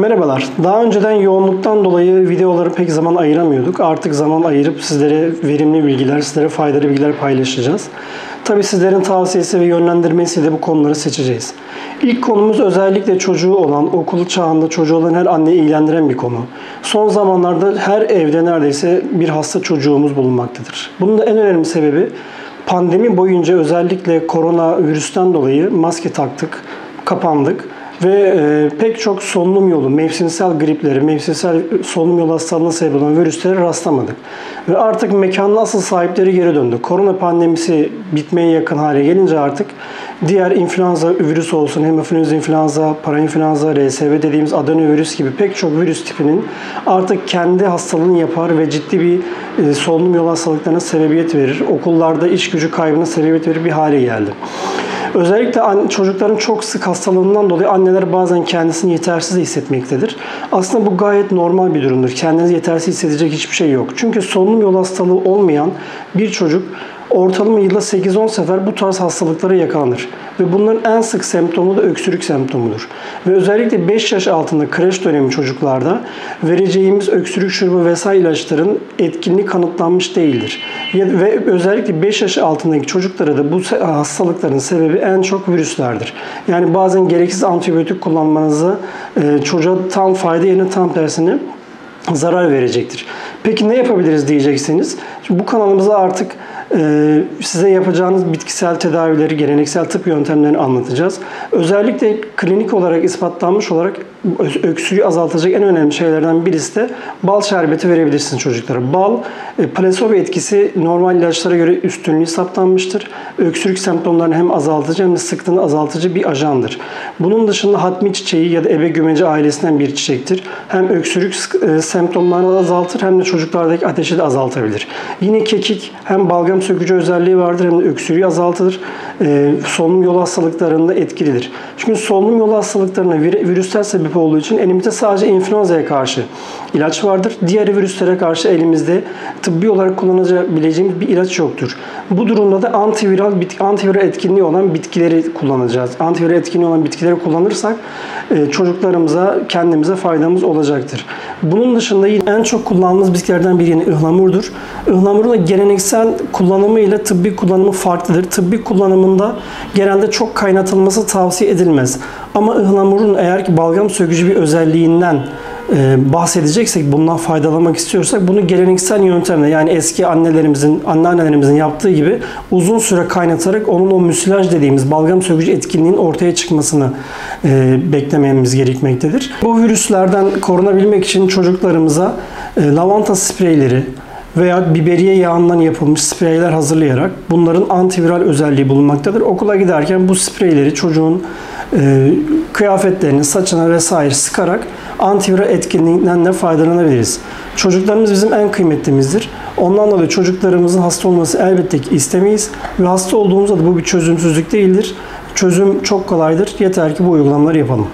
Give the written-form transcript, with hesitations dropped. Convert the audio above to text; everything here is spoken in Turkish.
Merhabalar. Daha önceden yoğunluktan dolayı videoları pek zaman ayıramıyorduk. Artık zaman ayırıp sizlere verimli bilgiler, sizlere faydalı bilgiler paylaşacağız. Tabii sizlerin tavsiyesi ve yönlendirmesiyle de bu konuları seçeceğiz. İlk konumuz özellikle çocuğu olan, okul çağında çocuğu olan her anneyi ilgilendiren bir konu. Son zamanlarda her evde neredeyse bir hasta çocuğumuz bulunmaktadır. Bunun da en önemli sebebi pandemi boyunca özellikle koronavirüsten dolayı maske taktık, kapandık. Ve pek çok solunum yolu, mevsimsel gripleri, mevsimsel solunum yolu hastalığına sebep olan virüslere rastlamadık. Ve artık mekanın asıl sahipleri geri döndü. Korona pandemisi bitmeye yakın hale gelince artık diğer influenza virüsü olsun, hemofilus influenza, parainfluenza, RSV dediğimiz adenovirüs gibi pek çok virüs tipinin artık kendi hastalığını yapar ve ciddi bir solunum yolu hastalıklarına sebebiyet verir. Okullarda iş gücü kaybına sebebiyet verir bir hale geldi. Özellikle çocukların çok sık hastalığından dolayı anneler bazen kendisini yetersiz hissetmektedir. Aslında bu gayet normal bir durumdur. Kendinizi yetersiz hissedecek hiçbir şey yok. Çünkü solunum yolu hastalığı olmayan bir çocuk ortalama yılda 8-10 sefer bu tarz hastalıklara yakalanır. Ve bunların en sık semptomu da öksürük semptomudur. Ve özellikle 5 yaş altında kreş dönemi çocuklarda vereceğimiz öksürük şurubu vesaire ilaçların etkinliği kanıtlanmış değildir. Ve özellikle 5 yaş altındaki çocuklara da bu hastalıkların sebebi en çok virüslerdir. Yani bazen gereksiz antibiyotik kullanmanızı çocuğa tam fayda yerine tam tersine zarar verecektir. Peki ne yapabiliriz diyeceksiniz. Şimdi bu kanalımıza artık size yapacağınız bitkisel tedavileri, geleneksel tıp yöntemlerini anlatacağız. Özellikle klinik olarak ispatlanmış olarak öksürüğü azaltacak en önemli şeylerden birisi de bal şerbeti verebilirsiniz çocuklara. Bal, plasebo etkisi normal ilaçlara göre üstünlüğü saptanmıştır. Öksürük semptomlarını hem azaltıcı hem de sıklığını azaltıcı bir ajandır. Bunun dışında hatmi çiçeği ya da ebe gümeci ailesinden bir çiçektir. Hem öksürük semptomlarını azaltır hem de çocuklardaki ateşi de azaltabilir. Yine kekik hem balgam sökücü özelliği vardır hem de öksürüğü azaltır. Solunum yolu hastalıklarında etkilidir. Çünkü solunum yolu hastalıklarına virüsler sebep olduğu için elimizde sadece influenza'ya karşı ilaç vardır. Diğer virüslere karşı elimizde tıbbi olarak kullanabileceğimiz bir ilaç yoktur. Bu durumda da antiviral etkinliği olan bitkileri kullanacağız. Antiviral etkinliği olan bitkileri kullanırsak çocuklarımıza, kendimize faydamız olacaktır. Bunun dışında yine en çok kullandığımız bitkilerden biri yine ıhlamurdur. Ihlamurun da geleneksel kullanımı ile tıbbi kullanımı farklıdır. Tıbbi kullanımında genelde çok kaynatılması tavsiye edilmez. Ama ıhlamurun eğer ki balgam sökücü bir özelliğinden bahsedeceksek, bundan faydalanmak istiyorsak bunu geleneksel yöntemle, yani eski anneannelerimizin yaptığı gibi uzun süre kaynatarak onun o müsilaj dediğimiz balgam sökücü etkinliğinin ortaya çıkmasını beklememiz gerekmektedir. Bu virüslerden korunabilmek için çocuklarımıza lavanta spreyleri veya biberiye yağından yapılmış spreyler hazırlayarak bunların antiviral özelliği bulunmaktadır. Okula giderken bu spreyleri çocuğun kıyafetlerini, saçına vesaire sıkarak antiviral etkinliğinden de faydalanabiliriz. Çocuklarımız bizim en kıymetlimizdir. Ondan dolayı çocuklarımızın hasta olması elbette ki istemeyiz ve hasta olduğumuzda da bu bir çözümsüzlük değildir. Çözüm çok kolaydır. Yeter ki bu uygulamaları yapalım.